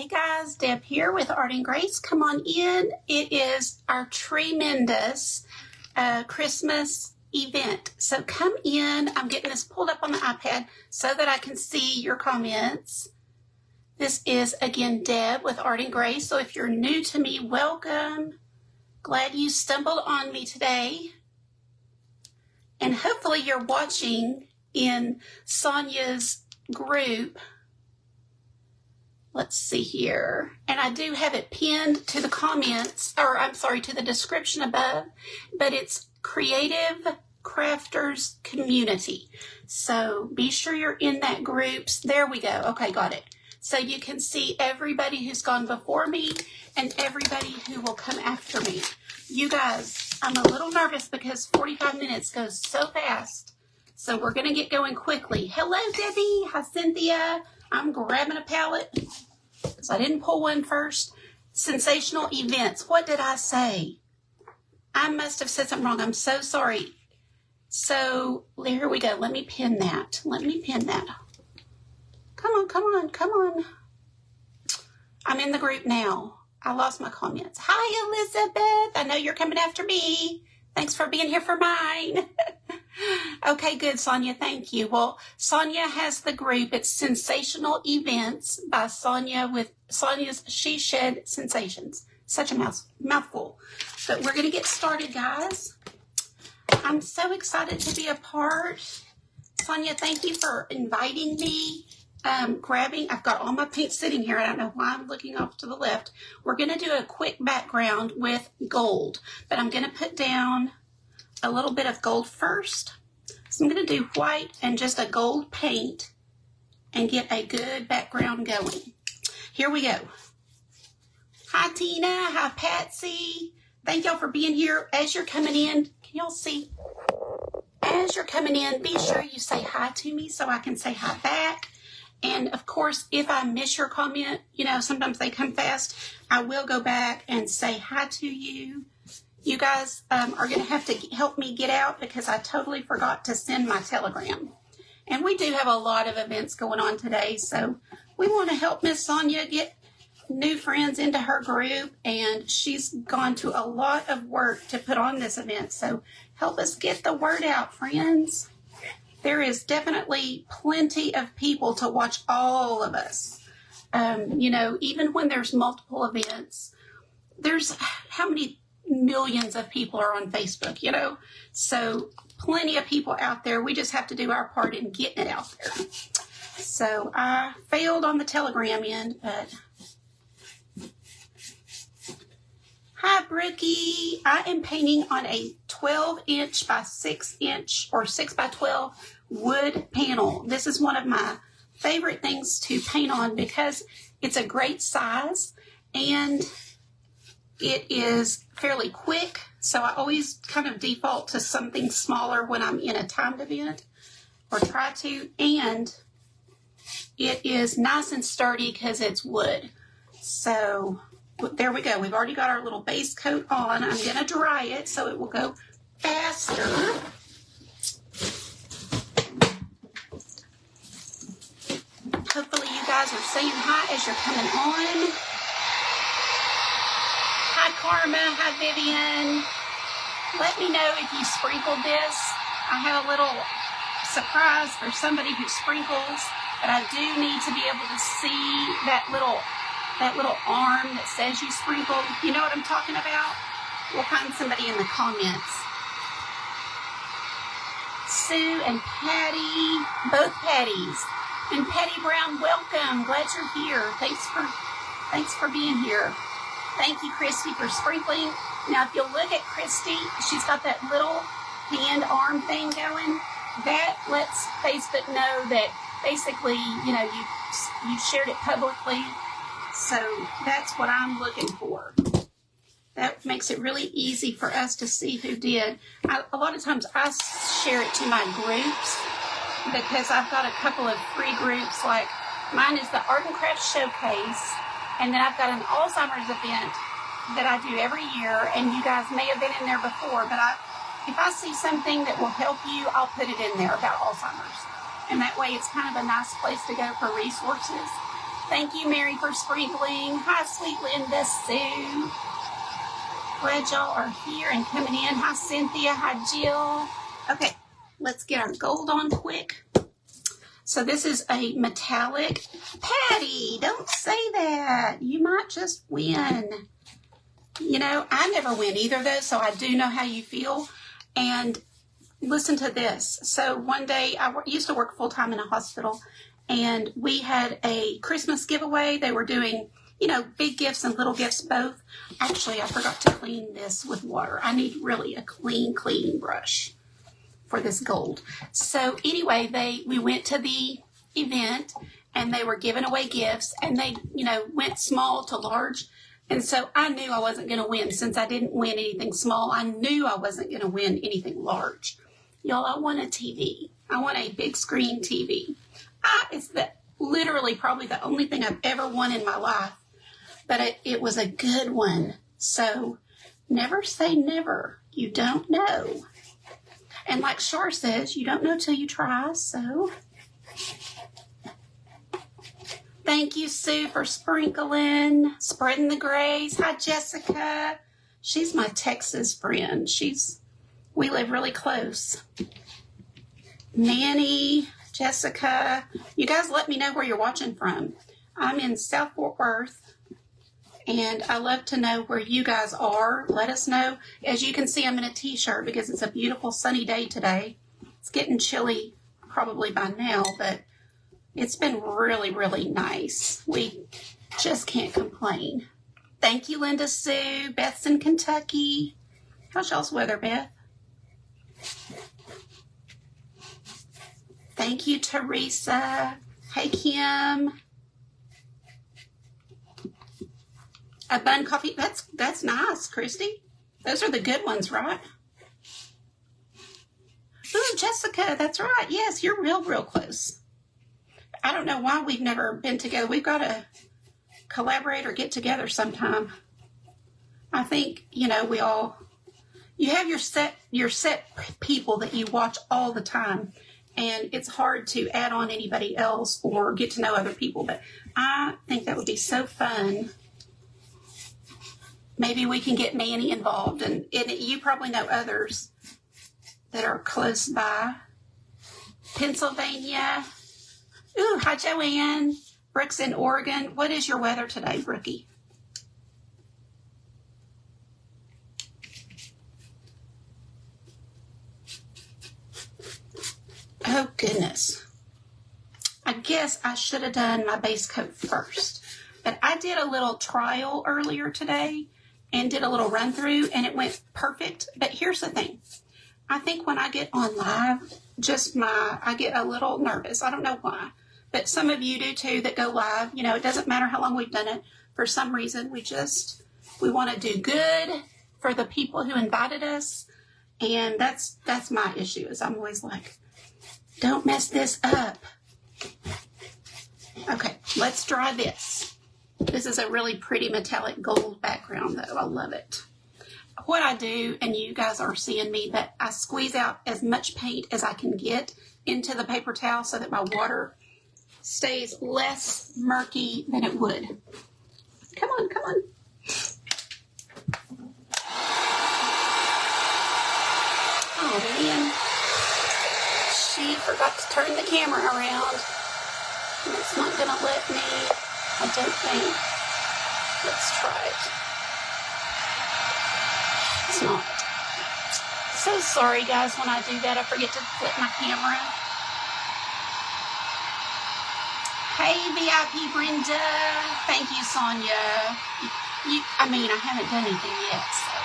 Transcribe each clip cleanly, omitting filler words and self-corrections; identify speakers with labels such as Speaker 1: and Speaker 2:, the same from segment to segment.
Speaker 1: Hey guys, Deb here with Art and Grace. Come on in. It is our tremendous Christmas event. So come in. I'm getting this pulled up on the iPad so that I can see your comments. This is, again, Deb with Art and Grace. So if you're new to me, welcome. Glad you stumbled on me today. And hopefully you're watching in Sonia's group. Let's see here. And I do have it pinned to the comments, or I'm sorry, to the description above, but it's Creative Crafters Community. So be sure you're in that group. There we go. Okay, got it. So you can see everybody who's gone before me and everybody who will come after me. You guys, I'm a little nervous because 45 minutes goes so fast. So we're going to get going quickly. Hello, Debbie. Hi, Cynthia. I'm grabbing a palette because I didn't pull one first. Sensational events. What did I say? I must have said something wrong. I'm so sorry. So here we go. Let me pin that. Come on, come on, come on. I'm in the group now. I lost my comments. Hi, Elizabeth. I know you're coming after me. Thanks for being here for mine. Okay, good, Sonia. Thank you. Well, Sonia has the group. It's Sensational Events by Sonia with Sonia's She Shed Sensations. Such a mouthful. But we're going to get started, guys. I'm so excited to be a part. Sonia, thank you for inviting me. I've got all my paint sitting here. I don't know why I'm looking off to the left. We're going to do a quick background with gold, but I'm going to put down a little bit of gold first. So I'm going to do white and just a gold paint and get a good background going. Here we go. Hi, Tina. Hi, Patsy. Thank y'all for being here. As you're coming in, can y'all see? As you're coming in, be sure you say hi to me so I can say hi back. And of course, if I miss your comment, sometimes they come fast, I will go back and say hi to you. You guys are going to have to help me get out because I totally forgot to send my telegram. And we do have a lot of events going on today, so we want to help Miss Sonia get new friends into her group, and she's gone to a lot of work to put on this event. So help us get the word out, friends. There is definitely plenty of people to watch all of us. Even when there's multiple events, there's how many millions of people are on Facebook, So plenty of people out there. We just have to do our part in getting it out there. So I failed on the telegram end, but hi, Brookie. I am painting on a 12-inch by 6-inch or 6 by 12 wood panel. This is one of my favorite things to paint on because it's a great size and it is fairly quick. So I always kind of default to something smaller when I'm in a timed event or try to. And it is nice and sturdy because it's wood. So there we go. We've already got our little base coat on. I'm going to dry it so it will go faster. Hopefully you guys are saying hi as you're coming on. Hi, Karma. Hi, Vivian. Let me know if you sprinkled this. I have a little surprise for somebody who sprinkles, but I do need to be able to see that little arm that says you sprinkled. You know what I'm talking about? We'll find somebody in the comments. Sue and Patty, both Patties. And Patty Brown, welcome. Glad you're here. Thanks for being here. Thank you, Christy, for sprinkling. Now, if you look at Christy, she's got that little hand arm thing going. That lets Facebook know that basically, you shared it publicly. So that's what I'm looking for. That makes it really easy for us to see who did. A lot of times I share it to my groups because I've got a couple of free groups. Like mine is the Art and Craft Showcase, and then I've got an Alzheimer's event that I do every year, and you guys may have been in there before, but if I see something that will help you, I'll put it in there about Alzheimer's. And that way it's kind of a nice place to go for resources. Thank you, Mary, for sprinkling. Hi, sweet Linda Sue. Glad y'all are here and coming in. Hi, Cynthia. Hi, Jill. Okay, let's get our gold on quick. So this is a metallic. Patty, don't say that. You might just win. You know, I never win either, though, so I do know how you feel. And listen to this. So one day, I used to work full-time in a hospital, and we had a Christmas giveaway. They were doing, you know, big gifts and little gifts both. Actually, I forgot to clean this with water. I need really a clean brush for this gold. So anyway, we went to the event, and they were giving away gifts, and they, you know, went small to large. And so I knew I wasn't going to win. Since I didn't win anything small, I knew I wasn't going to win anything large. Y'all, I want a TV. I want a big screen TV. It's literally probably the only thing I've ever won in my life. But it was a good one. So never say never. You don't know. And like Shar says, you don't know till you try. So thank you, Sue, for sprinkling, spreading the grace. Hi, Jessica. She's my Texas friend. We live really close. Nanny, Jessica. You guys let me know where you're watching from. I'm in South Fort Worth, and I love to know where you guys are. Let us know. As you can see, I'm in a t-shirt because it's a beautiful sunny day today. It's getting chilly probably by now, but it's been really, really nice. We just can't complain. Thank you, Linda Sue. Beth's in Kentucky. How's y'all's weather, Beth? Thank you, Teresa. Hey, Kim. A bun coffee. That's nice, Christy. Those are the good ones, right? Ooh, Jessica, that's right. Yes, you're real close. I don't know why we've never been together. We've got to collaborate or get together sometime. I think, you know, you have your set people that you watch all the time, and it's hard to add on anybody else or get to know other people. But I think that would be so fun. Maybe we can get Manny involved, and you probably know others that are close by. Pennsylvania. Ooh, hi, Joanne. Brooks in Oregon. What is your weather today, Brookie? Oh, goodness. I guess I should have done my base coat first. But I did a little trial earlier today and did a little run through, and it went perfect. But here's the thing. I think when I get on live, I get a little nervous. I don't know why. But some of you do too that go live. You know, it doesn't matter how long we've done it. For some reason, we want to do good for the people who invited us. And that's my issue, is I'm always like, don't mess this up. Okay, let's dry this. This is a really pretty metallic gold background, though. I love it. What I do, and you guys are seeing me, but I squeeze out as much paint as I can get into the paper towel so that my water stays less murky than it would. Come on. Oh, man. She forgot to turn the camera around. And it's not going to let me, I don't think. Let's try it. It's not. So sorry, guys, when I do that, I forget to flip my camera. Hey, VIP Brenda. Thank you, Sonia. I haven't done anything yet, so.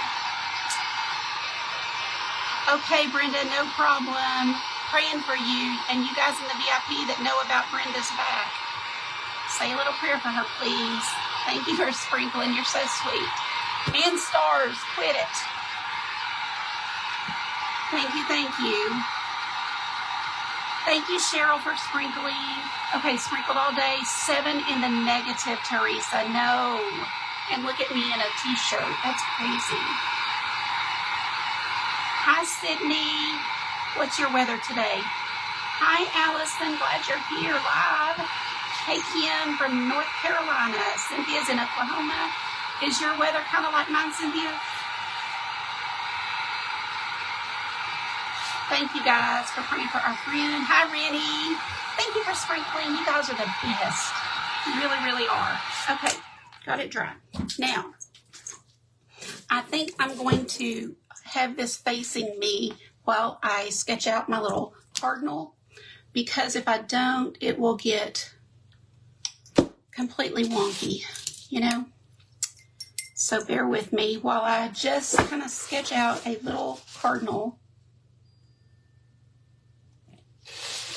Speaker 1: Okay, Brenda, no problem. Praying for you and you guys in the VIP that know about Brenda's back. Say a little prayer for her, please. Thank you for sprinkling. You're so sweet. And stars, quit it. Thank you. Thank you, Cheryl, for sprinkling. Okay, sprinkled all day. 7 in the negative, Teresa. No. And look at me in a t-shirt. That's crazy. Hi, Sydney. What's your weather today? Hi, Allison. Glad you're here live. Hey, Kim from North Carolina. Cynthia's in Oklahoma. Is your weather kind of like mine, Cynthia? Thank you guys for praying for our friend. Hi, Rennie. Thank you for sprinkling. You guys are the best. You really, really are. Okay, got it dry. Now, I think I'm going to have this facing me while I sketch out my little cardinal, because if I don't, it will get completely wonky, you know? So bear with me while I just kind of sketch out a little cardinal.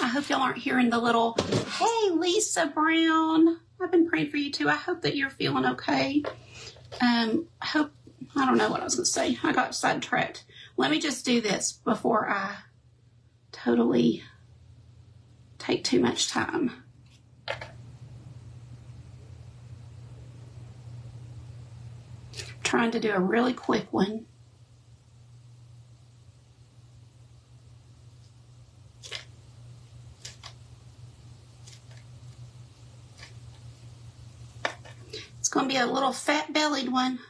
Speaker 1: I hope y'all aren't hearing the little, hey, Lisa Brown. I've been praying for you too. I hope that you're feeling okay. I don't know what I was going to say. I got sidetracked. Let me just do this before I totally take too much time. I'm trying to do a really quick one. It's going to be a little fat-bellied one.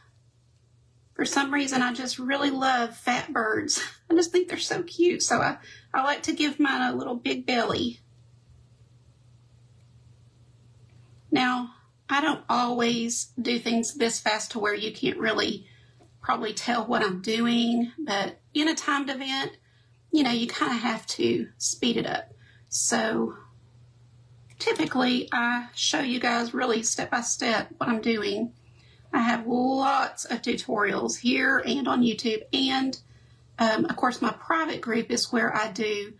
Speaker 1: For some reason, I just really love fat birds. I just think they're so cute. So I like to give mine a little big belly. Now, I don't always do things this fast to where you can't really probably tell what I'm doing. But in a timed event, you know, you kind of have to speed it up. So typically, I show you guys really step by step what I'm doing. I have lots of tutorials here and on YouTube, and of course my private group is where I do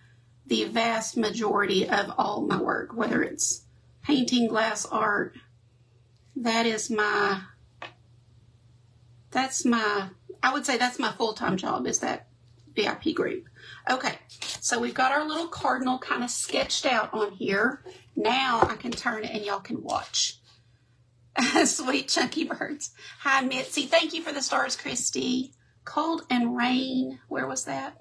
Speaker 1: the vast majority of all my work, whether it's painting, glass art. I would say that's my full-time job, is that VIP group. Okay, so we've got our little cardinal kind of sketched out on here. Now I can turn it and y'all can watch. Sweet chunky birds. Hi, Mitzi. Thank you for the stars, Christy. Cold and rain. Where was that?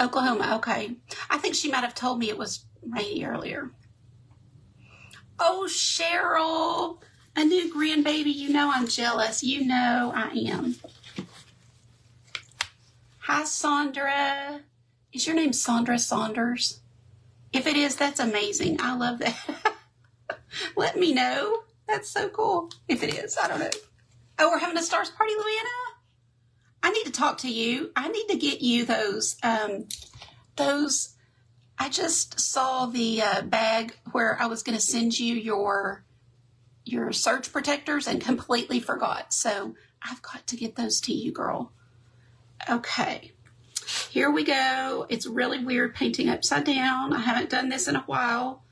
Speaker 1: Oklahoma. Okay. I think she might have told me it was rainy earlier. Oh, Cheryl. A new grandbaby. You know I'm jealous. You know I am. Hi, Sandra. Is your name Sandra Saunders? If it is, that's amazing. I love that. Let me know. That's so cool. If it is, I don't know. Oh, we're having a stars party, Louisiana? I need to talk to you. I need to get you those, I just saw the bag where I was going to send you your surge protectors and completely forgot. So I've got to get those to you, girl. Okay. Here we go. It's really weird painting upside down. I haven't done this in a while,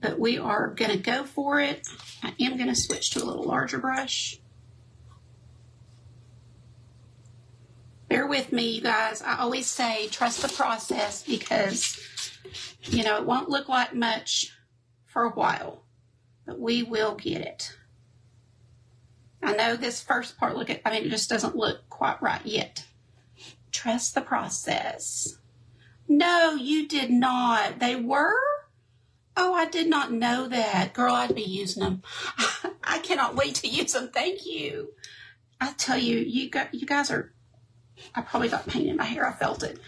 Speaker 1: but we are going to go for it. I am going to switch to a little larger brush. Bear with me, you guys. I always say trust the process, because, you know, it won't look like much for a while, but we will get it. I know this first part, it just doesn't look quite right yet. Trust the process. No, you did not. They were? Oh, I did not know that. Girl, I'd be using them. I cannot wait to use them. Thank you. I tell you, you guys are, I probably got paint in my hair. I felt it.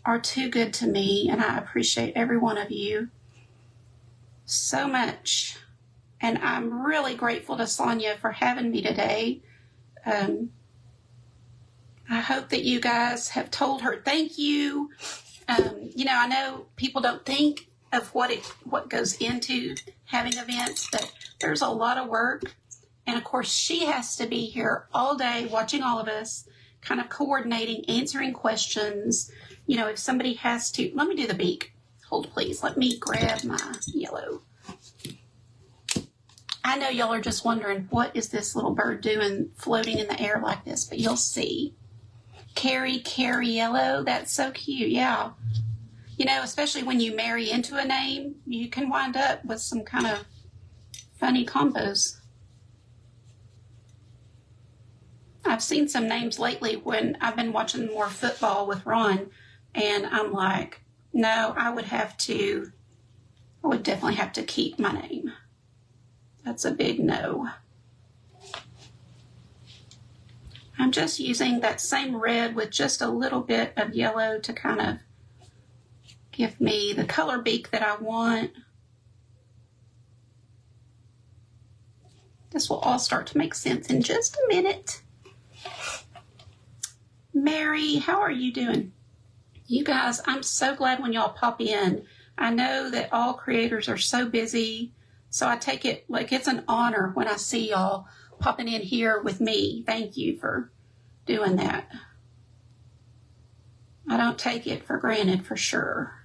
Speaker 1: Are too good to me, and I appreciate every one of you so much. And I'm really grateful to Sonia for having me today. I hope that you guys have told her thank you. You know, I know people don't think of what goes into having events, but there's a lot of work. And of course, she has to be here all day watching all of us, kind of coordinating, answering questions. You know, if somebody has to, let me do the beak. Hold, please. Let me grab my yellow. I know y'all are just wondering, what is this little bird doing floating in the air like this? But you'll see. Carrie Yellow, that's so cute. Yeah. You know, especially when you marry into a name, you can wind up with some kind of funny combos. I've seen some names lately when I've been watching more football with Ron, and I'm like, no, I would have to I would definitely have to keep my name. That's a big no. I'm just using that same red with just a little bit of yellow to kind of give me the color beak that I want. This will all start to make sense in just a minute. Mary, how are you doing? You guys, I'm so glad when y'all pop in. I know that all creators are so busy, so I take it like it's an honor when I see y'all popping in here with me. Thank you for doing that. I don't take it for granted for sure.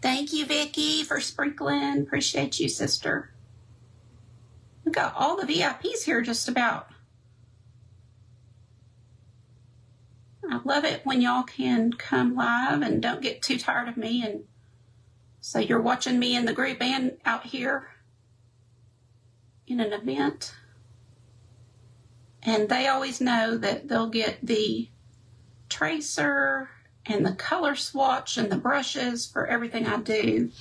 Speaker 1: Thank you, Vicki, for sprinkling. Appreciate you, sister. We got all the VIPs here just about. I love it when y'all can come live and don't get too tired of me. And so you're watching me in the group and out here in an event. And they always know that they'll get the tracer and the color swatch and the brushes for everything I do.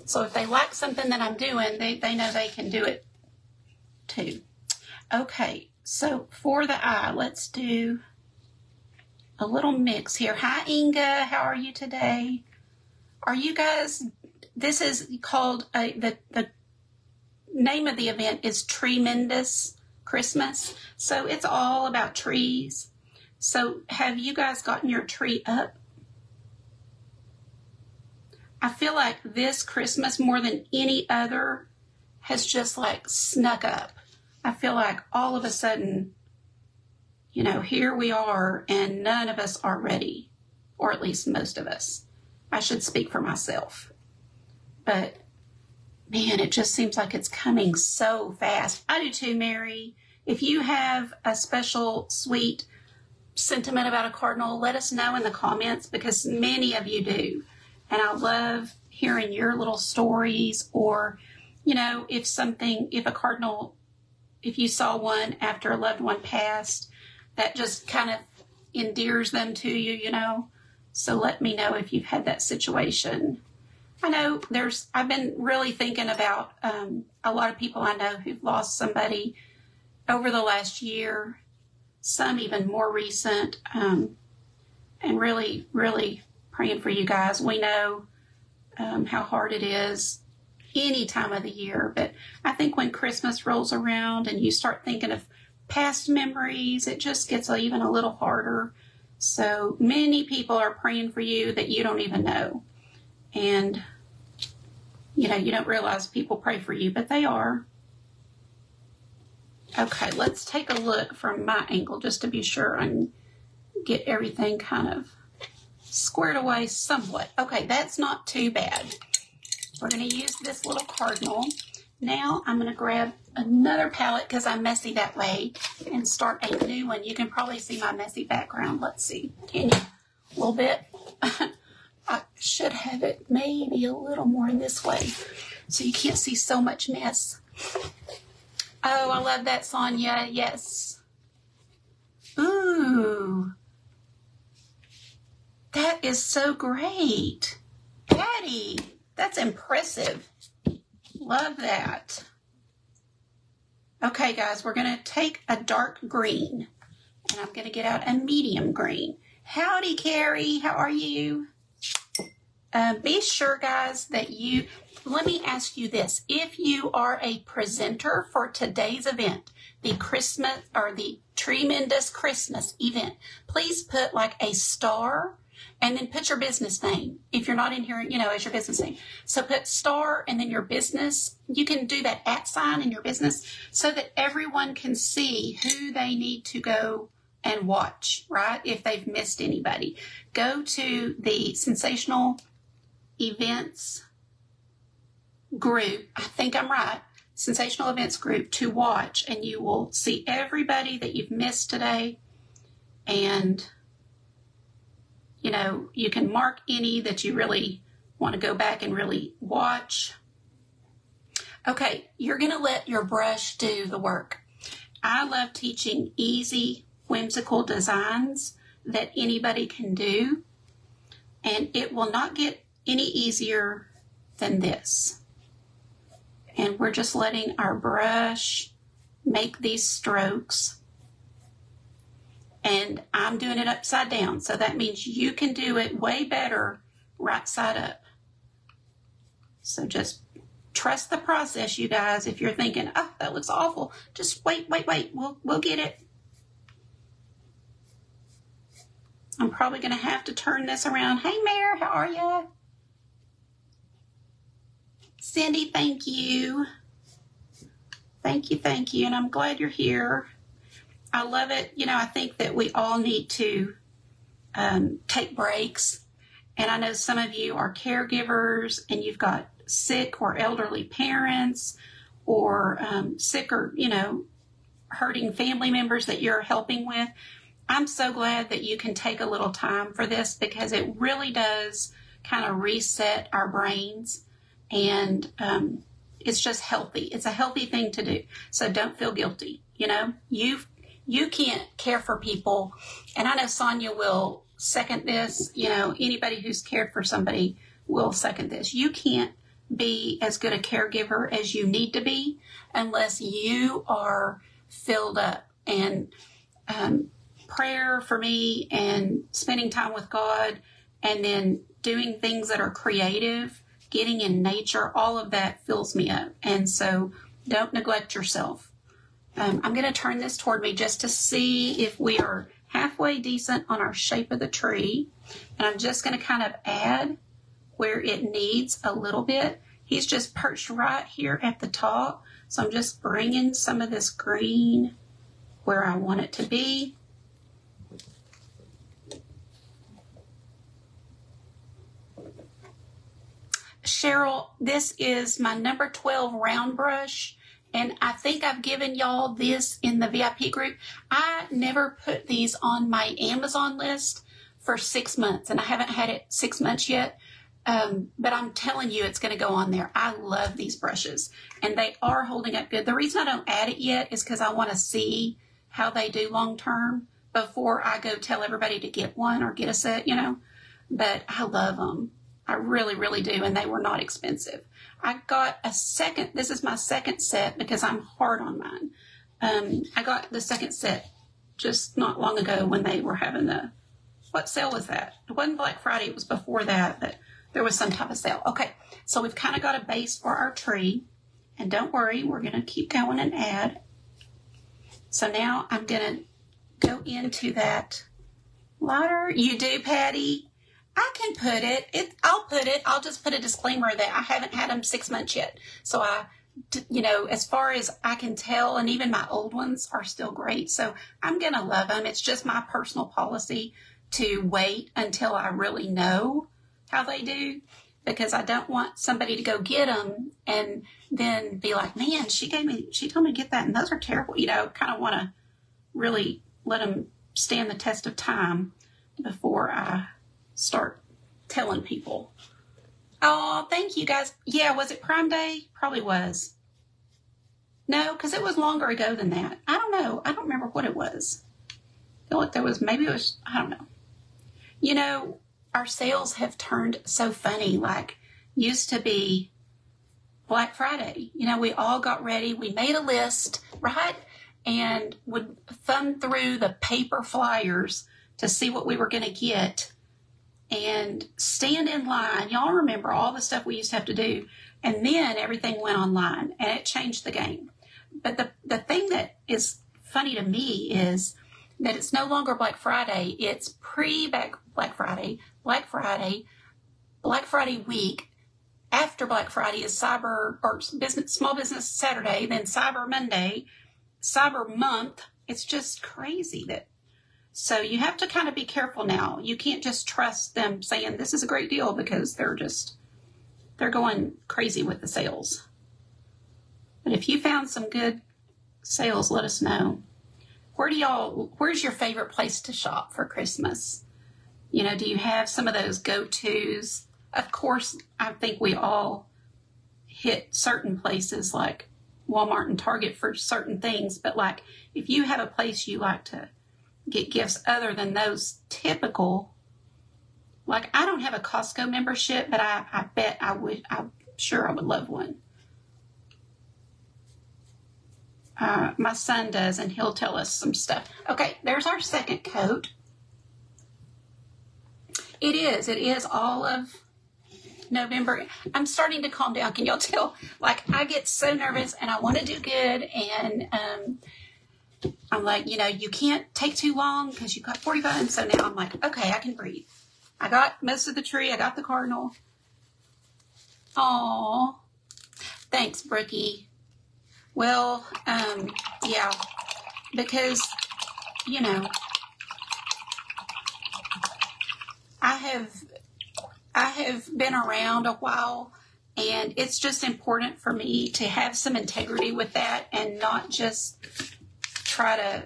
Speaker 1: So if they like something that I'm doing, they know they can do it too. Okay, so for the eye, let's do a little mix here. Hi, Inga. How are you today? Are you guys, this is called, the name of the event is Tremendous Christmas. So it's all about trees. So have you guys gotten your tree up? I feel like this Christmas more than any other has just like snuck up. I feel like all of a sudden, you know, here we are and none of us are ready, or at least most of us. I should speak for myself. But man, it just seems like it's coming so fast. I do too, Mary. If you have a special sweet sentiment about a cardinal, let us know in the comments, because many of you do. And I love hearing your little stories, or, you know, if a cardinal, if you saw one after a loved one passed, that just kind of endears them to you, you know. So let me know if you've had that situation. I know I've been really thinking about a lot of people I know who've lost somebody over the last year, some even more recent, and really, really praying for you guys. We know how hard it is any time of the year, but I think when Christmas rolls around and you start thinking of past memories, it just gets even a little harder. So many people are praying for you that you don't even know. And, you know, you don't realize people pray for you, but they are. Okay, let's take a look from my angle just to be sure and get everything kind of squared away somewhat. Okay, that's not too bad. We're going to use this little cardinal. Now I'm going to grab another palette because I'm messy that way and start a new one. You can probably see my messy background. Let's see. Can you? A little bit. I should have it maybe a little more this way so you can't see so much mess. Oh, I love that, Sonia. Yes. Ooh. That is so great. Patty, that's impressive. Love that. Okay, guys, we're going to take a dark green, and I'm going to get out a medium green. Howdy, Carrie. How are you? Be sure, guys, that let me ask you this. If you are a presenter for today's event, the Christmas or the Tremendous Christmas event, please put like a star and then put your business name. If you're not in here, you know, as your business name. So put star and then your business. You can do that @ in your business so that everyone can see who they need to go and watch, right? If they've missed anybody. Go to the Sensational Events group. I think I'm right. Sensational Events group to watch, and you will see everybody that you've missed today. And, you know, you can mark any that you really want to go back and really watch. Okay, you're going to let your brush do the work. I love teaching easy, whimsical designs that anybody can do. And it will not get any easier than this. And we're just letting our brush make these strokes. And I'm doing it upside down. So that means you can do it way better right side up. So just trust the process, you guys. If you're thinking, oh, that looks awful, just wait. We'll get it. I'm probably going to have to turn this around. Hey, Mare, how are you? Cindy, thank you. Thank you. And I'm glad you're here. I love it. You know, I think that we all need to take breaks. And I know some of you are caregivers and you've got sick or elderly parents or sick or, you know, hurting family members that you're helping with. I'm so glad that you can take a little time for this because it really does kind of reset our brains, and it's just healthy. It's a healthy thing to do. So don't feel guilty. You know, you can't care for people. And I know Sonia will second this. You know, anybody who's cared for somebody will second this. You can't be as good a caregiver as you need to be unless you are filled up. And prayer for me and spending time with God and then doing things that are creative, getting in nature, all of that fills me up. And so don't neglect yourself. I'm going to turn this toward me just to see if we are halfway decent on our shape of the tree. And I'm just going to kind of add where it needs a little bit. He's just perched right here at the top. So I'm just bringing some of this green where I want it to be. Cheryl, this is my number 12 round brush, and I think I've given y'all this in the VIP group. I never put these on my Amazon list for 6 months, and I haven't had it 6 months yet, but I'm telling you it's going to go on there. I love these brushes, and they are holding up good. The reason I don't add it yet is because I want to see how they do long term before I go tell everybody to get one or get a set, you know, but I love them. I really, really do, and they were not expensive. I got a second, this is my second set because I'm hard on mine. I got the second set just not long ago when they were having what sale was that? It wasn't Black Friday, it was before that, but there was some type of sale. Okay, so we've kind of got a base for our tree, and don't worry, we're going to keep going and add. So now I'm going to go into that lighter. You do, Patty? I can put it. I'll just put a disclaimer that I haven't had them 6 months yet. So you know, as far as I can tell, and even my old ones are still great. So I'm going to love them. It's just my personal policy to wait until I really know how they do, because I don't want somebody to go get them and then be like, man, she told me to get that, and those are terrible. You know, kind of want to really let them stand the test of time before I start telling people. Oh, thank you guys. Yeah, was it Prime Day? Probably was. No, because it was longer ago than that. I don't know. I don't remember what it was. I feel like maybe it was, I don't know. You know, our sales have turned so funny. Like, used to be Black Friday. You know, we all got ready. We made a list, right? And would thumb through the paper flyers to see what we were going to get and stand in line. Y'all remember all the stuff we used to have to do. And then everything went online, and it changed the game. But the thing that is funny to me is that it's no longer Black Friday. It's pre-Black Friday, Black Friday, Black Friday week. After Black Friday is Small Business Saturday, then Cyber Monday, Cyber Month. It's just crazy that. So you have to kind of be careful now. You can't just trust them saying this is a great deal, because they're going crazy with the sales. But if you found some good sales, let us know. Where's your favorite place to shop for Christmas? You know, do you have some of those go-tos? Of course, I think we all hit certain places like Walmart and Target for certain things. But like, if you have a place you like to get gifts other than those typical, Like, I don't have a Costco membership, but I bet I would. I'm sure I would love one. My son does, and he'll tell us some stuff. Okay, there's our second coat. It is all of November. I'm starting to calm down. Can y'all tell? Like, I get so nervous and I want to do good. And I'm like, you can't take too long because you got 45. And so now I'm like, okay, I can breathe. I got most of the tree. I got the cardinal. Aw. Thanks, Brookie. Well, yeah, because, I have been around a while, and it's just important for me to have some integrity with that and not just try to,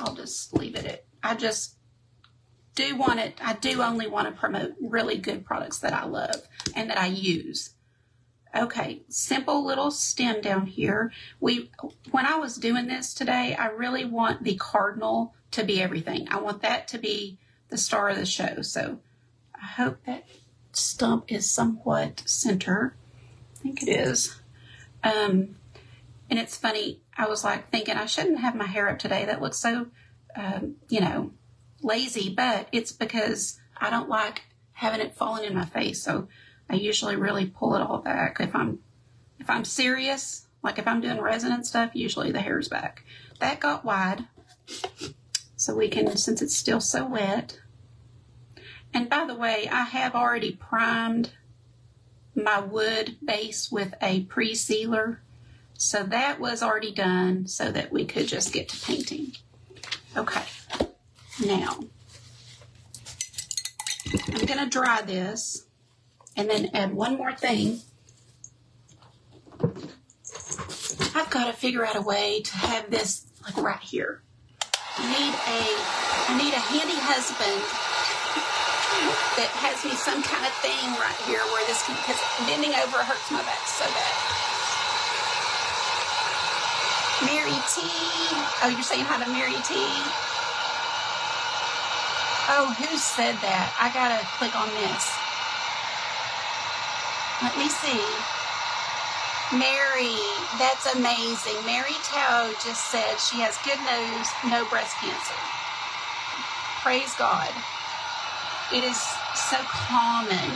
Speaker 1: I'll just leave it at, I just do want it. I do only want to promote really good products that I love and that I use. Okay, simple little stem down here. When I was doing this today, I really want the cardinal to be everything. I want that to be the star of the show. So I hope that stump is somewhat center. I think it is. And it's funny. I was like thinking I shouldn't have my hair up today. That looks so, lazy, but it's because I don't like having it falling in my face. So I usually really pull it all back. If I'm serious, like if I'm doing resin and stuff, usually the hair's back. That got wide. So we can, since it's still so wet. And by the way, I have already primed my wood base with a pre-sealer. So that was already done so that we could just get to painting. Okay. Now, I'm going to dry this and then add one more thing. I've got to figure out a way to have this like right here. I need a handy husband that has me some kind of thing right here where this can, because bending over hurts my back so bad. Mary T. Oh, you're saying hi to Mary T. Oh, who said that? I gotta click on this. Let me see. Mary, that's amazing. Mary Tao just said she has good news, no breast cancer. Praise God. It is so common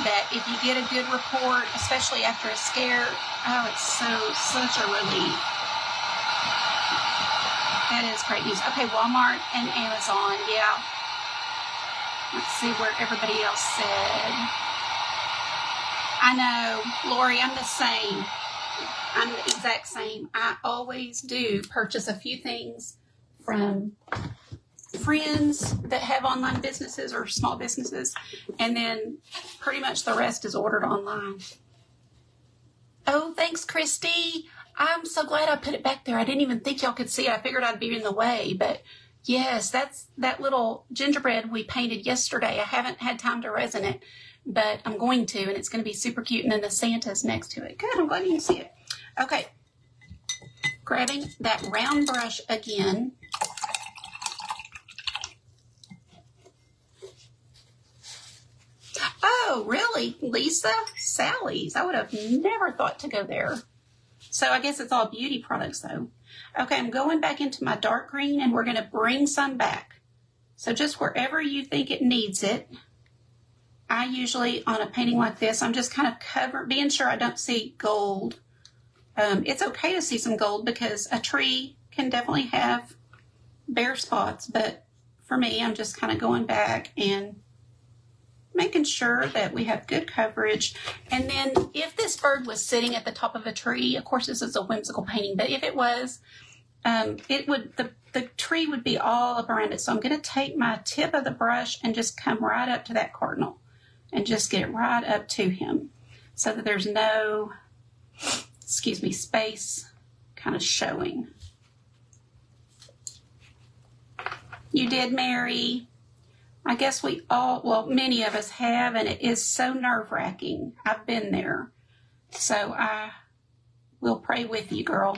Speaker 1: that if you get a good report, especially after a scare, oh, it's such a relief. That is great news. Okay, Walmart and Amazon, yeah. Let's see where everybody else said. I know, Lori, I'm the same. I'm the exact same. I always do purchase a few things from friends that have online businesses or small businesses, and then pretty much the rest is ordered online. Oh, thanks, Christy. I'm so glad I put it back there. I didn't even think y'all could see it. I figured I'd be in the way, but yes, that's that little gingerbread we painted yesterday. I haven't had time to resin it, but I'm going to, and it's going to be super cute. And then the Santa's next to it. Good, I'm glad you can see it. Okay, grabbing that round brush again. Oh, really, Lisa? Sally's. I would have never thought to go there. So I guess it's all beauty products, though. Okay, I'm going back into my dark green, and we're going to bring some back. So just wherever you think it needs it. I usually, on a painting like this, I'm just kind of being sure I don't see gold. It's okay to see some gold because a tree can definitely have bare spots. But for me, I'm just kind of going back and making sure that we have good coverage. And then if this bird was sitting at the top of a tree, of course this is a whimsical painting, but if it was, the tree would be all up around it. So I'm going to take my tip of the brush and just come right up to that cardinal and just get it right up to him so that there's no, space kind of showing. You did, Mary. I guess we all, well, many of us have, and it is so nerve-wracking. I've been there. So I will pray with you, girl.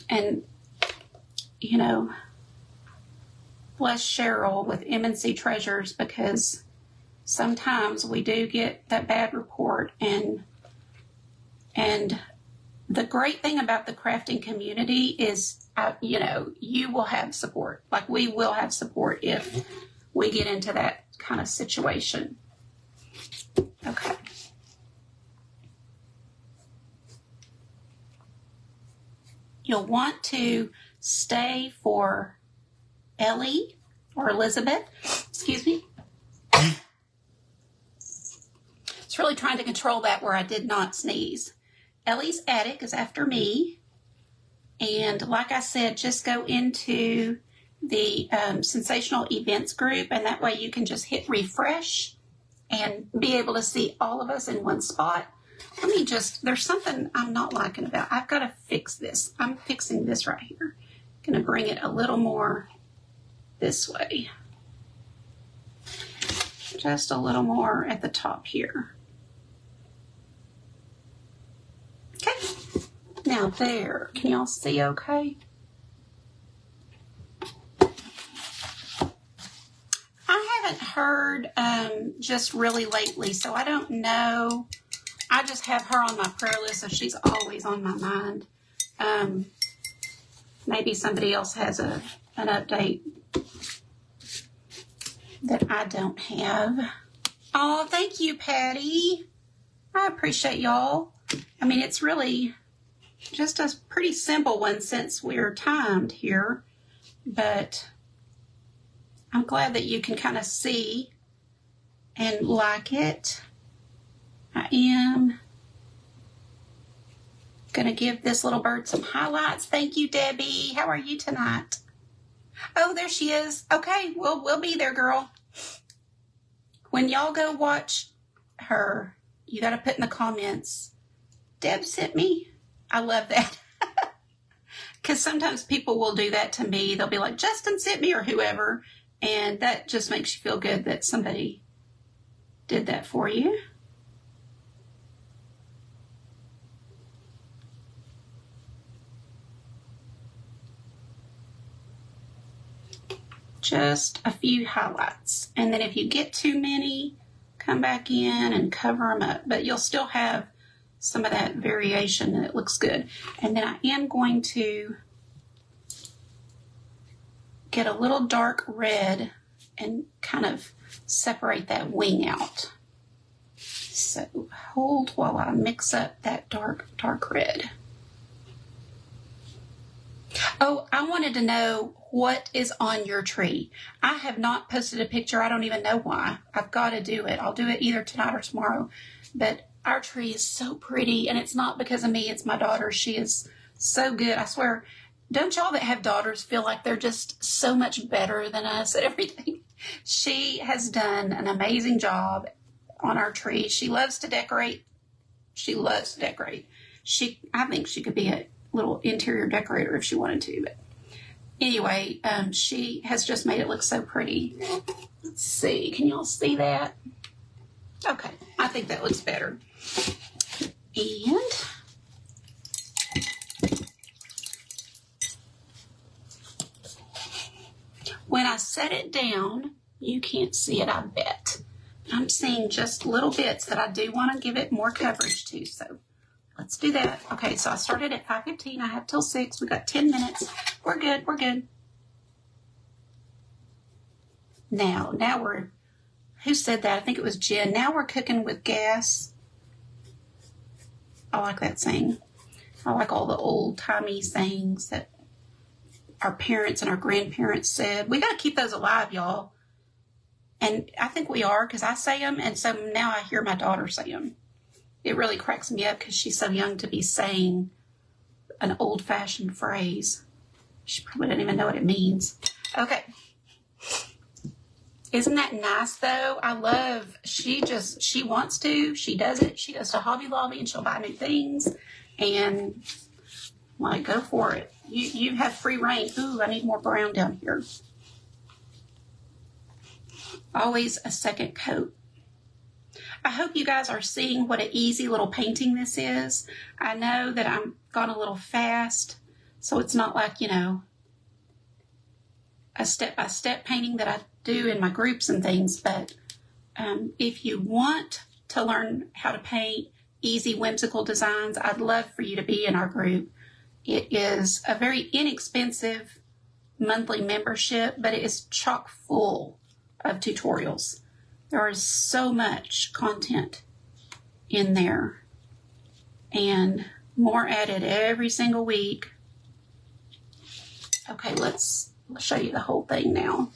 Speaker 1: And you know, bless Cheryl with M&C Treasures, because sometimes we do get that bad report, and the great thing about the crafting community is, you know, you will have support. Like, we will have support if we get into that kind of situation. Okay. You'll want to stay for Ellie or Elizabeth, excuse me. It's really trying to control that where I did not sneeze. Ellie's attic is after me. And like I said, just go into the sensational events group, and that way you can just hit refresh and be able to see all of us in one spot. Let me just, there's something I'm not liking about. I've got to fix this. I'm fixing this right here. I'm going to bring it a little more this way. Just a little more at the top here. Okay. Now there. Can y'all see okay? I haven't heard just really lately, so I don't know. I just have her on my prayer list, so she's always on my mind. Maybe somebody else has an update that I don't have. Oh, thank you, Patty. I appreciate y'all. I mean, it's really just a pretty simple one since we're timed here, but I'm glad that you can kind of see and like it. I am going to give this little bird some highlights. Thank you, Debbie. How are you tonight? Oh, there she is. Okay, we'll be there, girl. When y'all go watch her, you got to put in the comments, Deb sent me. I love that. Because sometimes people will do that to me. They'll be like, Justin sent me, or whoever. And that just makes you feel good that somebody did that for you. Just a few highlights. And then if you get too many, come back in and cover them up. But you'll still have some of that variation, and it looks good. And then I am going to get a little dark red and kind of separate that wing out. So hold while I mix up that dark red. Oh, I wanted to know what is on your tree. I have not posted a picture. I don't even know why. I've got to do it. I'll do it either tonight or tomorrow. But our tree is so pretty, and it's not because of me. It's my daughter. She is so good. I swear, don't y'all that have daughters feel like they're just so much better than us at everything? She has done an amazing job on our tree. She loves to decorate. She loves to decorate. I think she could be a little interior decorator if she wanted to. But anyway, she has just made it look so pretty. Let's see. Can y'all see that? Okay. I think that looks better. And when I set it down, you can't see it, I bet. I'm seeing just little bits that I do want to give it more coverage to. So let's do that. Okay, so I started at 5:15. I have till 6. We got 10 minutes. We're good. We're good. Now we're, who said that? I think it was Jen. Now we're cooking with gas. I like that saying. I like all the old-timey sayings that our parents and our grandparents said. We got to keep those alive, y'all. And I think we are, because I say them, and so now I hear my daughter say them. It really cracks me up because she's so young to be saying an old-fashioned phrase. She probably doesn't even know what it means. Okay. Isn't that nice, though? I love, she wants to, she does it. She goes to Hobby Lobby and she'll buy new things. And, like, go for it. You have free reign. Ooh, I need more brown down here. Always a second coat. I hope you guys are seeing what an easy little painting this is. I know that I'm gone a little fast, so it's not like, you know, a step-by-step painting that I do in my groups and things, but if you want to learn how to paint easy, whimsical designs, I'd love for you to be in our group. It is a very inexpensive monthly membership, but it is chock full of tutorials. There is so much content in there and more added every single week. Okay, let's show you the whole thing now.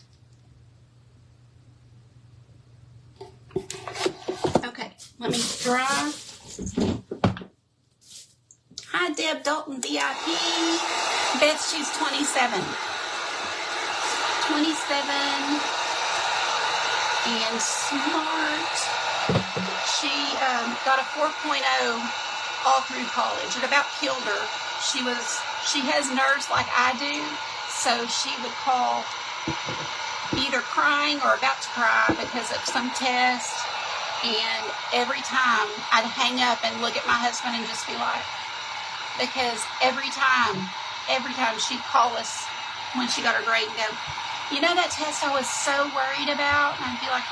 Speaker 1: Okay, let me dry. Hi, Deb Dalton, VIP. Beth, she's 27. 27 and smart. She got a 4.0 all through college. It about killed her. She has nerves like I do, so she would call either crying or about to cry because of some test. And every time I'd hang up and look at my husband and just be like, because every time she'd call us when she got her grade and go, you know that test I was so worried about? And I'd be like,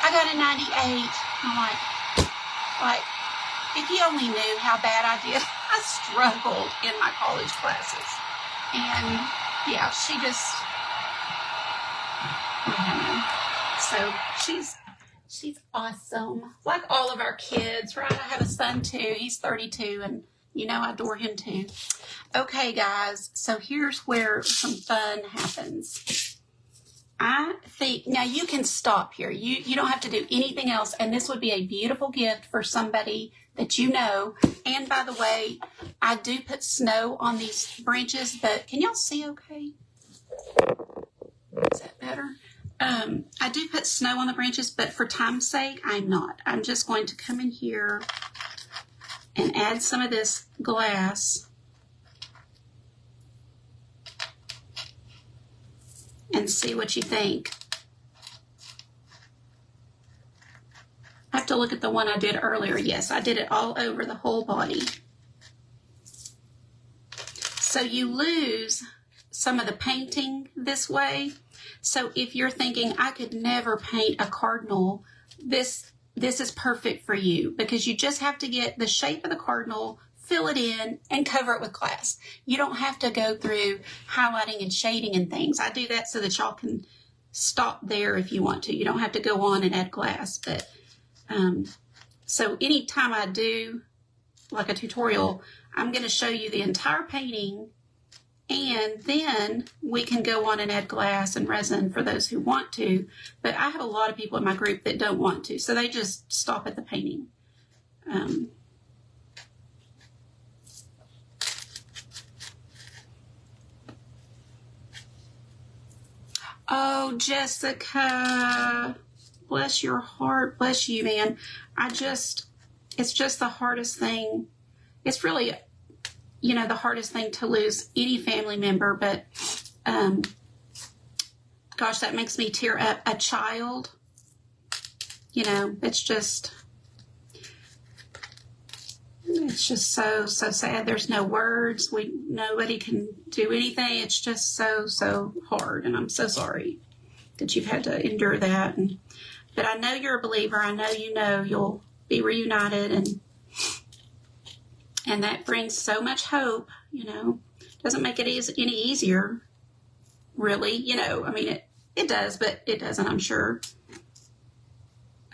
Speaker 1: I got a 98. I'm like, if you only knew how bad I did. I struggled in my college classes. And yeah, she just, I don't know. So she's awesome. Like all of our kids, right? I have a son too. He's 32 and you know I adore him too. Okay, guys, so here's where some fun happens. I think, now you can stop here. You don't have to do anything else, and this would be a beautiful gift for somebody that you know. And by the way, I do put snow on these branches, but can y'all see okay? Is that better? I do put snow on the branches, but for time's sake, I'm not. I'm just going to come in here and add some of this glass and see what you think. I have to look at the one I did earlier. Yes, I did it all over the whole body. So you lose some of the painting this way. So if you're thinking, I could never paint a cardinal, this is perfect for you because you just have to get the shape of the cardinal, fill it in, and cover it with glass. You don't have to go through highlighting and shading and things. I do that so that y'all can stop there if you want to. You don't have to go on and add glass. But so anytime I do like a tutorial, I'm going to show you the entire painting, and then we can go on and add glass and resin for those who want to. But I have a lot of people in my group that don't want to, so they just stop at the painting. Oh, Jessica, bless your heart. Bless you, man. It's just the hardest thing. It's really, the hardest thing to lose any family member. But, gosh, that makes me tear up. A child, it's just so sad. There's no words. Nobody can do anything. It's just so hard, and I'm so sorry that you've had to endure that. But I know you're a believer. I know you'll be reunited, and that brings so much hope. Doesn't make it any easier, really. It does, but it doesn't, I'm sure.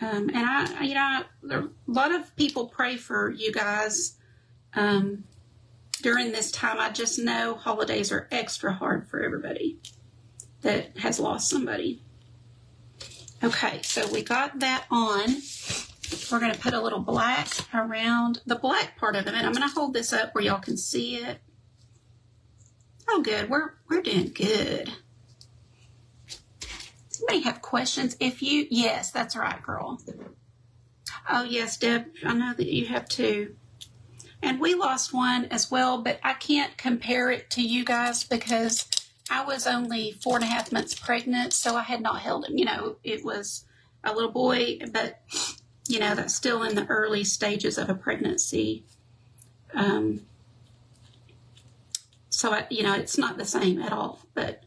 Speaker 1: And a lot of people pray for you guys during this time. I just know holidays are extra hard for everybody that has lost somebody. Okay, so we got that on. We're going to put a little black around the black part of it. I'm going to hold this up where y'all can see it. Oh, good. We're doing good. Anybody have questions? Yes, that's right, girl. Oh, yes, Deb, I know that you have too. And we lost one as well, but I can't compare it to you guys because I was only 4.5 months pregnant, so I had not held him. It was a little boy, but, that's still in the early stages of a pregnancy. So, it's not the same at all, but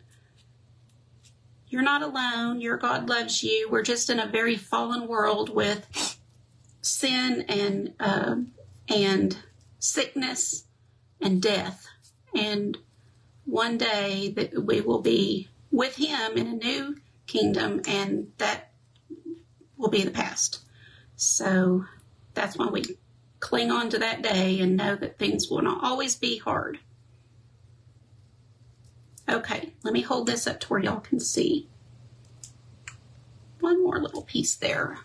Speaker 1: You're not alone. Your God loves you. We're just in a very fallen world with sin and sickness and death. And one day that we will be with him in a new kingdom, and that will be the past. So that's why we cling on to that day and know that things will not always be hard. Okay, let me hold this up to where y'all can see. One more little piece there.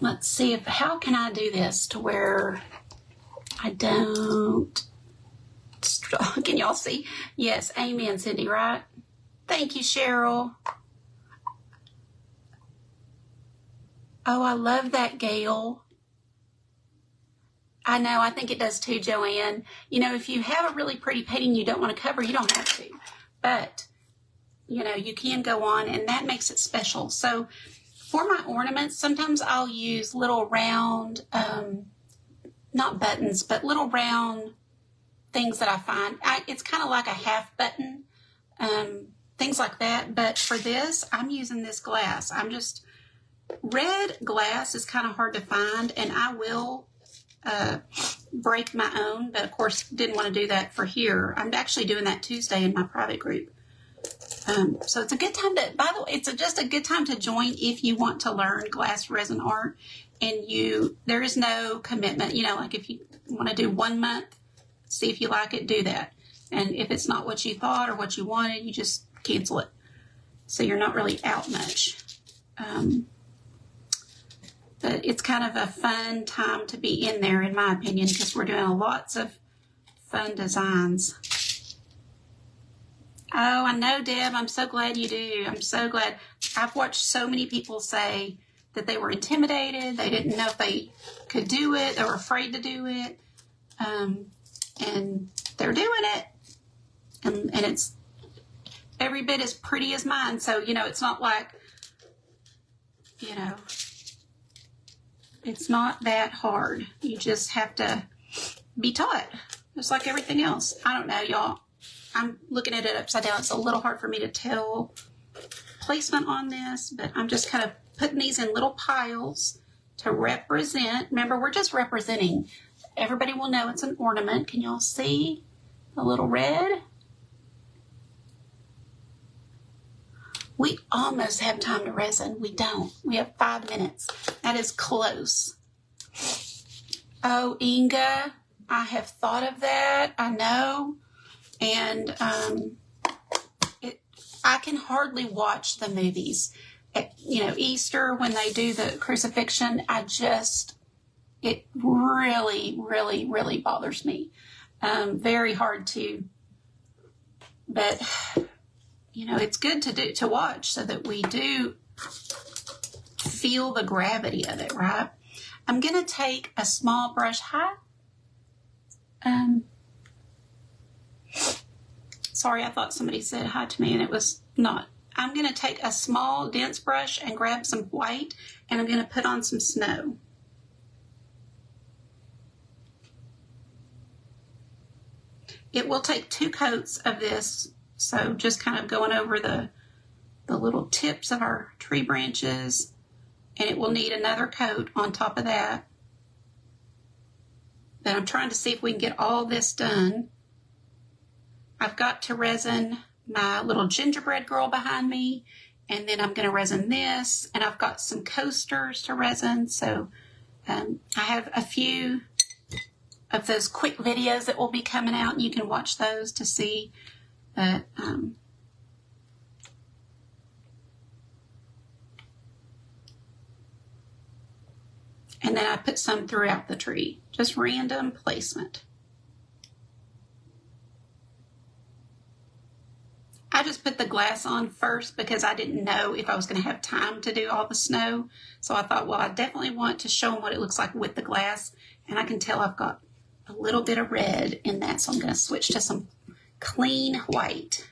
Speaker 1: Let's see how can I do this to where I don't, can y'all see? Yes, amen, Cindy, right? Thank you, Cheryl. Oh, I love that, Gail. I know, I think it does too, Joanne. You know, if you have a really pretty painting you don't want to cover, you don't have to. But, you know, you can go on, and that makes it special. So for my ornaments, sometimes I'll use little round, not buttons, but little round things that I find. It's kind of like a half button, things like that. But for this, I'm using this glass. Red glass is kind of hard to find, and I will break my own, but of course didn't want to do that for here. I'm actually doing that Tuesday in my private group. So it's a good time to, by the way, it's just a good time to join if you want to learn glass resin art, and there is no commitment. You know, like if you want to do 1 month, see if you like it, do that. And if it's not what you thought or what you wanted, you just cancel it. So you're not really out much. But it's kind of a fun time to be in there, in my opinion, because we're doing lots of fun designs. Oh, I know, Deb. I'm so glad you do. I'm so glad. I've watched so many people say that they were intimidated. They didn't know if they could do it. They were afraid to do it. And they're doing it. And it's every bit as pretty as mine. So, you know, it's not like, you know, it's not that hard. You just have to be taught, just like everything else. I don't know, y'all. I'm looking at it upside down. It's a little hard for me to tell placement on this, but I'm just kind of putting these in little piles to represent. Remember, we're just representing. Everybody will know it's an ornament. Can y'all see the little red? We almost have time to resin. We don't. We have 5 minutes. That is close. Oh, Inga, I have thought of that. I know. And I can hardly watch the movies. At, you know, Easter, when they do the crucifixion, it really, really, really bothers me. Very hard to, but you know, it's good to watch so that we do feel the gravity of it, right? I'm going to take a small brush. Sorry, I thought somebody said hi to me and it was not. I'm going to take a small dense brush and grab some white, and I'm going to put on some snow. It will take 2 coats of this. So just kind of going over the little tips of our tree branches, and it will need another coat on top of that. Then I'm trying to see if we can get all this done. I've got to resin my little gingerbread girl behind me, and then I'm going to resin this, and I've got some coasters to resin. So I have a few of those quick videos that will be coming out, and you can watch those to see. But and then I put some throughout the tree, just random placement. I just put the glass on first because I didn't know if I was going to have time to do all the snow. So I thought, well, I definitely want to show them what it looks like with the glass. And I can tell I've got a little bit of red in that, so I'm going to switch to some clean white.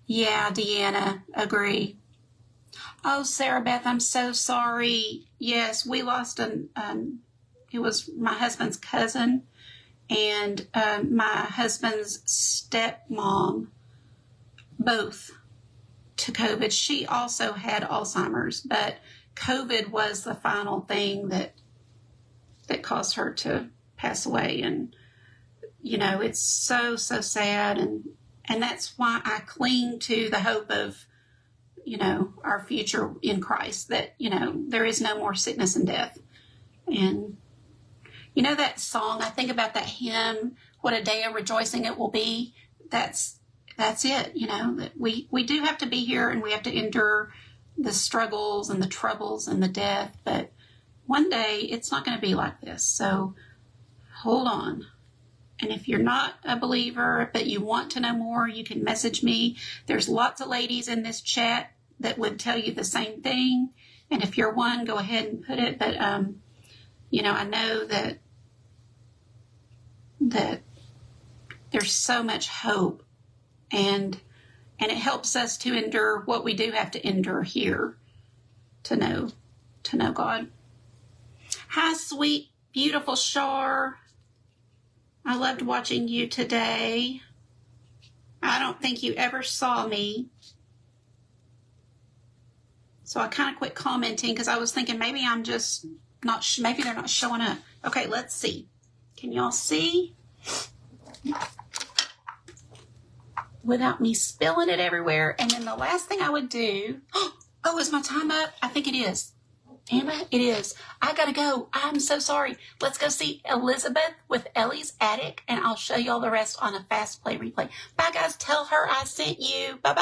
Speaker 1: Yeah, Deanna, agree. Oh, Sarah Beth, I'm so sorry. Yes, we lost It was my husband's cousin and my husband's stepmom, both to COVID. She also had Alzheimer's, but COVID was the final thing that caused her to pass away. And, you know, it's so, so sad. And that's why I cling to the hope of, you know, our future in Christ, that, you know, there is no more sickness and death. And, you know, that song, I think about that hymn, what a day of rejoicing it will be. That's it, you know, that we do have to be here and we have to endure the struggles and the troubles and the death. But one day it's not going to be like this. So hold on. And if you're not a believer, but you want to know more, you can message me. There's lots of ladies in this chat that would tell you the same thing. And if you're one, go ahead and put it. But, you know, I know that there's so much hope, and it helps us to endure what we do have to endure here to know God. Hi, sweet, beautiful Shar. I loved watching you today. I don't think you ever saw me. So I kind of quit commenting because I was thinking maybe I'm just not, maybe they're not showing up. Okay, let's see. Can y'all see? Without me spilling it everywhere. And then the last thing I would do, oh, is my time up? I think it is. Emma, it is. I gotta go. I'm so sorry. Let's go see Elizabeth with Ellie's Attic, and I'll show you all the rest on a fast play replay. Bye, guys. Tell her I sent you. Bye-bye.